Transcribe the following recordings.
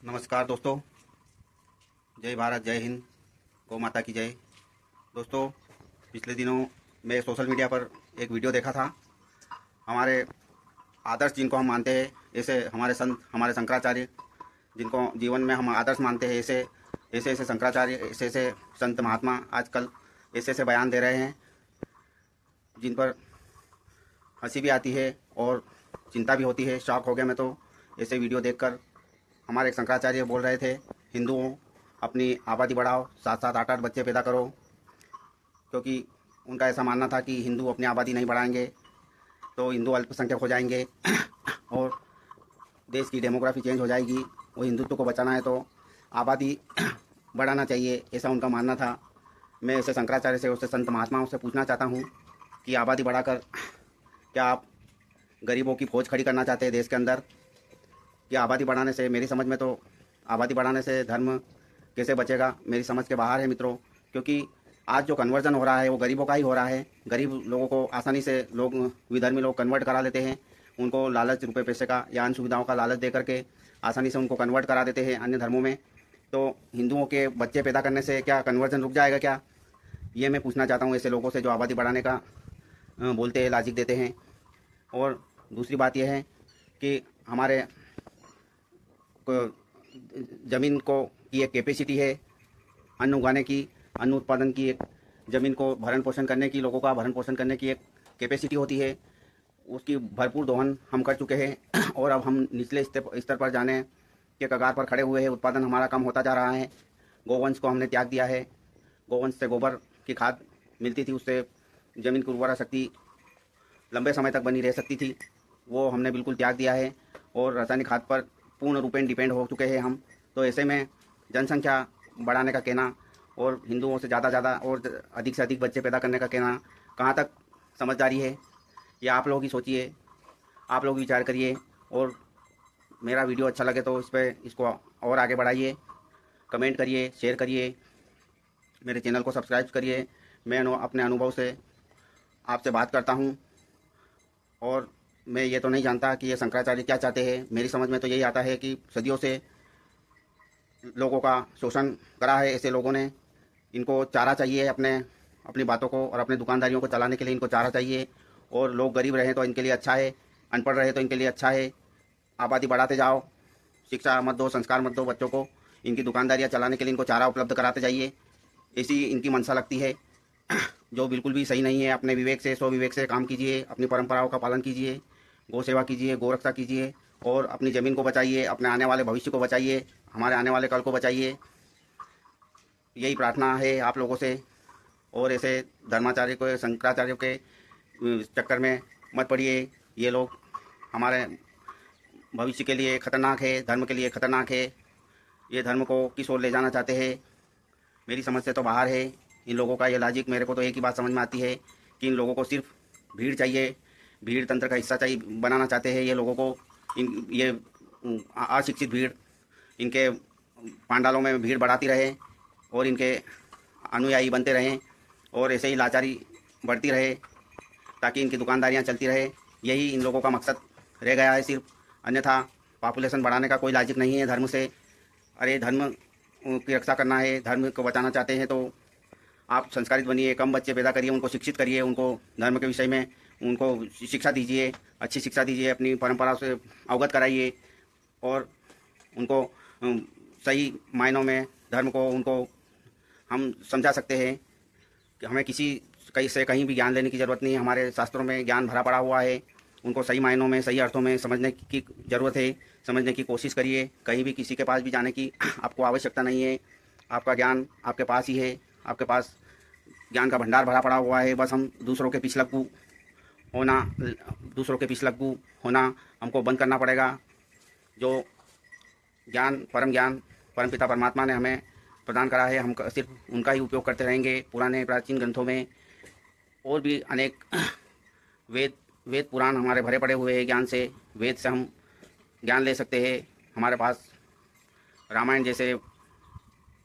नमस्कार दोस्तों। जय भारत, जय हिंद, गौ माता की जय। दोस्तों, पिछले दिनों मैं सोशल मीडिया पर एक वीडियो देखा था। हमारे आदर्श जिनको हम मानते हैं, ऐसे हमारे संत, हमारे शंकराचार्य, जिनको जीवन में हम आदर्श मानते हैं, ऐसे ऐसे ऐसे शंकराचार्य, ऐसे ऐसे संत महात्मा आजकल ऐसे ऐसे बयान दे रहे हैं जिन पर हंसी भी आती है और चिंता भी होती है। शॉक हो गया मैं तो ऐसे वीडियो देखकर। हमारे एक शंकराचार्य बोल रहे थे, हिंदुओं अपनी आबादी बढ़ाओ, 7-7 8-8 बच्चे पैदा करो, क्योंकि उनका ऐसा मानना था कि हिंदू अपनी आबादी नहीं बढ़ाएंगे तो हिंदू अल्पसंख्यक हो जाएंगे और देश की डेमोग्राफी चेंज हो जाएगी। वो हिंदुत्व को बचाना है तो आबादी बढ़ाना चाहिए, ऐसा उनका मानना था। मैं ऐसे शंकराचार्य से, उससे संत महात्माओं से पूछना चाहता हूँ कि आबादी बढ़ाकर क्या आप गरीबों की फौज खड़ी करना चाहते हैं देश के अंदर? कि आबादी बढ़ाने से, मेरी समझ में तो आबादी बढ़ाने से धर्म कैसे बचेगा, मेरी समझ के बाहर है मित्रों। क्योंकि आज जो कन्वर्जन हो रहा है वो गरीबों का ही हो रहा है। गरीब लोगों को आसानी से लोग, विधर्मी लोग कन्वर्ट करा लेते हैं। उनको लालच, रुपये पैसे का या अन्य सुविधाओं का लालच दे करके आसानी से उनको कन्वर्ट करा देते हैं अन्य धर्मों में। तो हिंदुओं के बच्चे पैदा करने से क्या कन्वर्जन रुक जाएगा क्या? ये मैं पूछना चाहता हूँ ऐसे लोगों से जो आबादी बढ़ाने का बोलते हैं, लॉजिक देते हैं। और दूसरी बात यह है कि हमारे ज़मीन को की एक कैपेसिटी है, अन्न उगाने की, अन्न उत्पादन की, एक ज़मीन को भरण पोषण करने की, लोगों का भरण पोषण करने की एक कैपेसिटी होती है। उसकी भरपूर दोहन हम कर चुके हैं और अब हम निचले स्तर पर जाने के कगार पर खड़े हुए हैं। उत्पादन हमारा कम होता जा रहा है। गोवंश को हमने त्याग दिया है। गोवंश से गोबर की खाद मिलती थी, उससे ज़मीन की उर्वरा शक्ति लंबे समय तक बनी रह सकती थी, वो हमने बिल्कुल त्याग दिया है और रासायनिक खाद पर पूर्ण रूपेण डिपेंड हो चुके हैं हम। तो ऐसे में जनसंख्या बढ़ाने का कहना और हिंदुओं से ज़्यादा और अधिक से अधिक बच्चे पैदा करने का कहना कहाँ तक समझदारी है, ये आप लोग ही सोचिए, आप लोग विचार करिए। और मेरा वीडियो अच्छा लगे तो इसको और आगे बढ़ाइए, कमेंट करिए, शेयर करिए, मेरे चैनल को सब्सक्राइब करिए। मैं अपने अनुभव से आपसे बात करता हूँ और मैं ये तो नहीं जानता कि ये शंकराचार्य क्या चाहते हैं। मेरी समझ में तो यही आता है कि सदियों से लोगों का शोषण करा है ऐसे लोगों ने। इनको चारा चाहिए, अपनी बातों को और अपने दुकानदारियों को चलाने के लिए इनको चारा चाहिए। और लोग गरीब रहे तो इनके लिए अच्छा है, अनपढ़ रहे तो इनके लिए अच्छा है। आबादी बढ़ाते जाओ, शिक्षा मत दो, संस्कार मत दो बच्चों को, इनकी दुकानदारियाँ चलाने के लिए इनको चारा उपलब्ध कराते जाइए, ऐसी इनकी मंशा लगती है, जो बिल्कुल भी सही नहीं है। अपने विवेक से, स्वविवेक से काम कीजिए, अपनी परंपराओं का पालन कीजिए, गौ सेवा कीजिए, गौ रक्षा कीजिए और अपनी ज़मीन को बचाइए, अपने आने वाले भविष्य को बचाइए, हमारे आने वाले कल को बचाइए। यही प्रार्थना है आप लोगों से। और ऐसे धर्माचार्य को, शंकराचार्यों के चक्कर में मत पड़िए। ये लोग हमारे भविष्य के लिए खतरनाक है, धर्म के लिए खतरनाक है। ये धर्म को किस ओर ले जाना चाहते हैं, मेरी समझ से तो बाहर है इन लोगों का ये लॉजिक। मेरे को तो एक ही बात समझ में आती है कि इन लोगों को सिर्फ भीड़ चाहिए, भीड़ तंत्र का हिस्सा चाहिए, बनाना चाहते हैं ये लोगों को। ये अशिक्षित भीड़ इनके पांडालों में भीड़ बढ़ाती रहे और इनके अनुयायी बनते रहें और ऐसे ही लाचारी बढ़ती रहे ताकि इनकी दुकानदारियां चलती रहे। यही इन लोगों का मकसद रह गया है सिर्फ। अन्यथा पॉपुलेशन बढ़ाने का कोई लॉजिक नहीं है धर्म से। अरे धर्म की रक्षा करना है, धर्म को बचाना चाहते हैं तो आप संस्कारित बनिए, कम बच्चे पैदा करिए, उनको शिक्षित करिए, उनको धर्म के विषय में उनको शिक्षा दीजिए, अच्छी शिक्षा दीजिए, अपनी परंपरा से अवगत कराइए और उनको सही मायनों में धर्म को उनको हम समझा सकते हैं कि हमें कहीं भी ज्ञान लेने की ज़रूरत नहीं है। हमारे शास्त्रों में ज्ञान भरा पड़ा हुआ है, उनको सही मायनों में, सही अर्थों में समझने की ज़रूरत है। समझने की कोशिश करिए। कहीं भी किसी के पास भी जाने की आपको आवश्यकता नहीं है। आपका ज्ञान आपके पास ही है, आपके पास ज्ञान का भंडार भरा पड़ा हुआ है। बस हम होना दूसरों के पिछलग्गू होना हमको बंद करना पड़ेगा। जो ज्ञान परमपिता परमात्मा ने हमें प्रदान करा है, हम सिर्फ उनका ही उपयोग करते रहेंगे। पुराने प्राचीन ग्रंथों में और भी अनेक वेद वेद पुराण हमारे भरे पड़े हुए हैं ज्ञान से। वेद से हम ज्ञान ले सकते हैं। हमारे पास रामायण जैसे,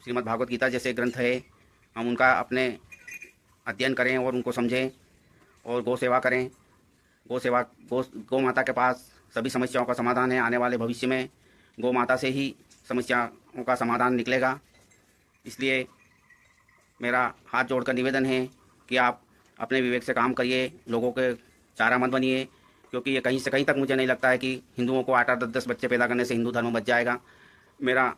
श्रीमद् भागवत गीता जैसे ग्रंथ है, हम उनका अपने अध्ययन करें और उनको समझें और गौ सेवा करें। गौ माता के पास सभी समस्याओं का समाधान है। आने वाले भविष्य में गौ माता से ही समस्याओं का समाधान निकलेगा। इसलिए मेरा हाथ जोड़कर निवेदन है कि आप अपने विवेक से काम करिए, लोगों के चारा मत बनिए, क्योंकि ये कहीं से कहीं तक मुझे नहीं लगता है कि हिंदुओं को 8-8 10-10 बच्चे पैदा करने से हिंदू धर्म बच जाएगा। मेरा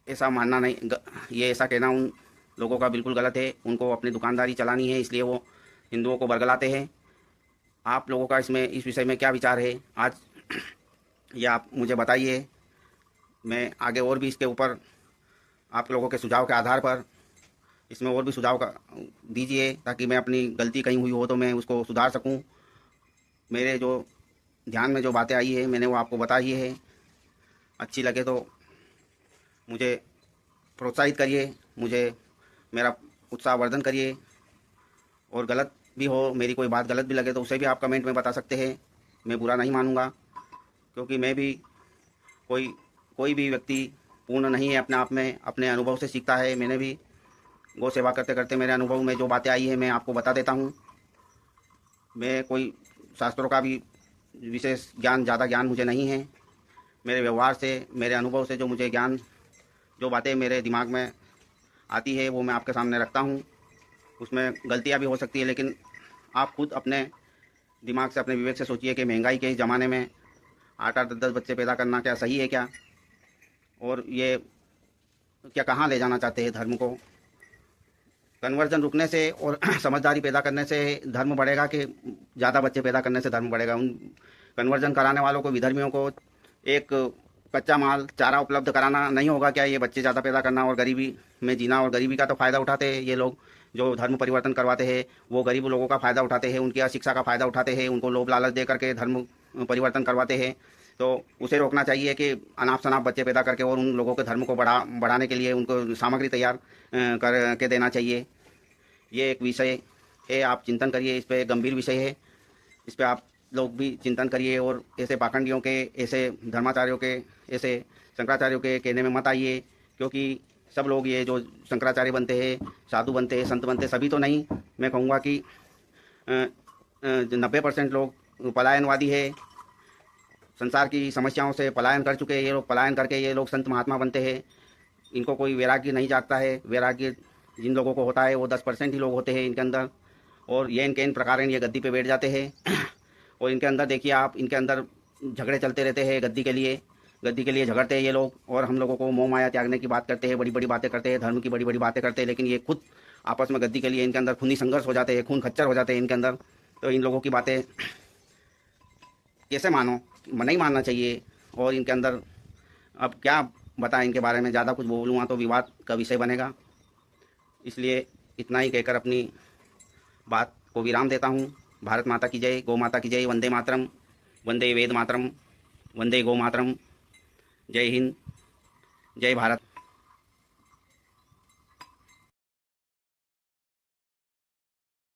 ऐसा मानना नहीं, ये ऐसा कहना उन लोगों का बिल्कुल गलत है। उनको अपनी दुकानदारी चलानी है, इसलिए वो हिंदुओं को बरगलाते हैं। आप लोगों का इसमें इस विषय में क्या विचार है आज ये आप मुझे बताइए। मैं आगे और भी इसके ऊपर आप लोगों के सुझाव के आधार पर इसमें और भी सुझाव का दीजिए, ताकि मैं अपनी गलती कहीं हुई हो तो मैं उसको सुधार सकूं। मेरे जो ध्यान में जो बातें आई है मैंने वो आपको बताई है। अच्छी लगे तो मुझे प्रोत्साहित करिए, मुझे मेरा उत्साहवर्धन करिए, और गलत भी हो, मेरी कोई बात गलत भी लगे तो उसे भी आप कमेंट में बता सकते हैं। मैं बुरा नहीं मानूंगा, क्योंकि मैं भी कोई भी व्यक्ति पूर्ण नहीं है अपने आप में, अपने अनुभव से सीखता है। मैंने भी गौ सेवा करते करते मेरे अनुभव में जो बातें आई है मैं आपको बता देता हूँ। मैं कोई शास्त्रों का भी विशेष ज़्यादा ज्ञान मुझे नहीं है। मेरे व्यवहार से, मेरे अनुभव से जो मुझे ज्ञान, जो बातें मेरे दिमाग में आती है वो मैं आपके सामने रखता हूँ। उसमें गलतियाँ भी हो सकती है, लेकिन आप खुद अपने दिमाग से, अपने विवेक से सोचिए कि महंगाई के इस ज़माने में 8-8 10-10 बच्चे पैदा करना क्या सही है क्या? और ये क्या कहाँ ले जाना चाहते हैं धर्म को? कन्वर्जन रुकने से और समझदारी पैदा करने से धर्म बढ़ेगा कि ज़्यादा बच्चे पैदा करने से धर्म बढ़ेगा? उन कन्वर्जन कराने वालों को, विधर्मियों को एक कच्चा माल, चारा उपलब्ध कराना नहीं होगा क्या? ये बच्चे ज़्यादा पैदा करना और गरीबी में जीना, और गरीबी का तो फ़ायदा उठाते हैं ये लोग जो धर्म परिवर्तन करवाते हैं। वो गरीब लोगों का फ़ायदा उठाते हैं, उनकी अशिक्षा का फ़ायदा उठाते हैं, उनको लोभ लालच दे करके धर्म परिवर्तन करवाते हैं। तो उसे रोकना चाहिए कि अनाप शनाप बच्चे पैदा करके और उन लोगों के धर्म को बढ़ाने के लिए उनको सामग्री तैयार करके देना चाहिए। ये एक विषय है, आप चिंतन करिए, इस पर गंभीर विषय है, इस पर आप लोग भी चिंतन करिए। और ऐसे पाखंडियों के, ऐसे धर्माचार्यों के, ऐसे शंकराचार्यों के कहने में मत आइए, क्योंकि सब लोग ये जो शंकराचार्य बनते हैं, साधु बनते हैं, संत बनते हैं, सभी तो नहीं, मैं कहूँगा कि 90% लोग पलायनवादी है। संसार की समस्याओं से पलायन कर चुके हैं ये लोग, पलायन करके ये लोग संत महात्मा बनते हैं। इनको कोई वैराग्य नहीं जागता है। वैराग्य जिन लोगों को होता है वो 10% ही लोग होते हैं इनके अंदर, और ये इनके इन प्रकार ये गद्दी पे बैठ जाते हैं। और इनके अंदर देखिए आप, इनके अंदर झगड़े चलते रहते हैं गद्दी के लिए झगड़ते हैं ये लोग, और हम लोगों को मोह माया त्यागने की बात करते हैं, बड़ी बड़ी बातें करते हैं, धर्म की बड़ी बड़ी बातें करते हैं, लेकिन ये खुद आपस में गद्दी के लिए इनके अंदर खूनी संघर्ष हो जाते हैं, खून खच्चर हो जाते हैं इनके अंदर। तो इन लोगों की बातें कैसे मानो? नहीं मानना चाहिए। और इनके अंदर अब क्या बताएं इनके बारे में, ज़्यादा कुछ बोलूँगा तो विवाद का विषय बनेगा। इसलिए इतना ही कहकर अपनी बात को विराम देता हूँ। भारत माता की जय, गौ माता की जय, वंदे मातरम, वंदे वेद मातरम, वंदे गौ मातरम। जय हिंद, जय भारत।